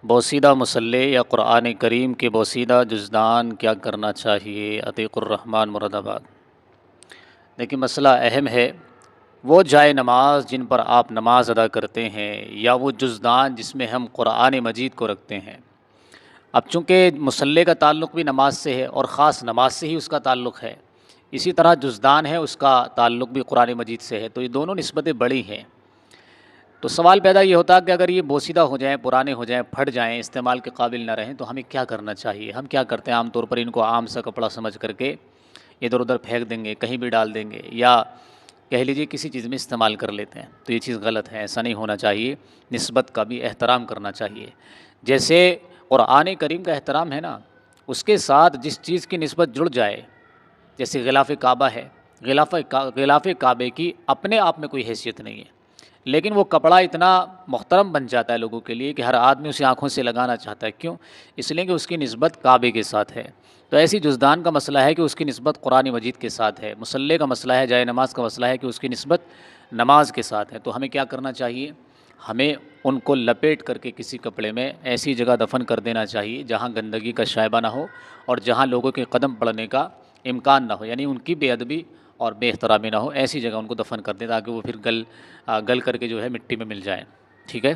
بوسیدہ مصلی یا قرآن کریم کے بوسیدہ جزدان کیا کرنا چاہیے؟ عتیق الرحمن مراد آباد۔ دیکھیے مسئلہ اہم ہے۔ وہ جائے نماز جن پر آپ نماز ادا کرتے ہیں یا وہ جزدان جس میں ہم قرآن مجید کو رکھتے ہیں، اب چونکہ مصلی کا تعلق بھی نماز سے ہے اور خاص نماز سے ہی اس کا تعلق ہے، اسی طرح جزدان ہے اس کا تعلق بھی قرآن مجید سے ہے، تو یہ دونوں نسبتیں بڑی ہیں۔ تو سوال پیدا یہ ہوتا کہ اگر یہ بوسیدہ ہو جائیں، پرانے ہو جائیں، پھٹ جائیں، استعمال کے قابل نہ رہیں تو ہمیں کیا کرنا چاہیے؟ ہم کیا کرتے ہیں عام طور پر ان کو عام سا کپڑا سمجھ کر کے ادھر ادھر پھینک دیں گے، کہیں بھی ڈال دیں گے، یا کہہ لیجیے کسی چیز میں استعمال کر لیتے ہیں، تو یہ چیز غلط ہے، ایسا نہیں ہونا چاہیے۔ نسبت کا بھی احترام کرنا چاہیے۔ جیسے قرآن کریم کا احترام ہے نا، اس کے ساتھ جس چیز کی نسبت جڑ جائے، جیسے غلاف کعبہ ہے، غلاف کعبے کی اپنے آپ میں کوئی حیثیت نہیں ہے، لیکن وہ کپڑا اتنا محترم بن جاتا ہے لوگوں کے لیے کہ ہر آدمی اسے آنکھوں سے لگانا چاہتا ہے۔ کیوں؟ اس لیے کہ اس کی نسبت کعبے کے ساتھ ہے۔ تو ایسی جزدان کا مسئلہ ہے کہ اس کی نسبت قرآن مجید کے ساتھ ہے، مصلی کا مسئلہ ہے، جائے نماز کا مسئلہ ہے کہ اس کی نسبت نماز کے ساتھ ہے۔ تو ہمیں کیا کرنا چاہیے؟ ہمیں ان کو لپیٹ کر کے کسی کپڑے میں ایسی جگہ دفن کر دینا چاہیے جہاں گندگی کا شائبہ نہ ہو اور جہاں لوگوں کے قدم پڑنے کا امکان نہ ہو، یعنی ان کی بے ادبی اور بے احترامی نہ ہو، ایسی جگہ ان کو دفن کر دیں تاکہ وہ پھر گل کر کے جو ہے مٹی میں مل جائیں۔ ٹھیک ہے؟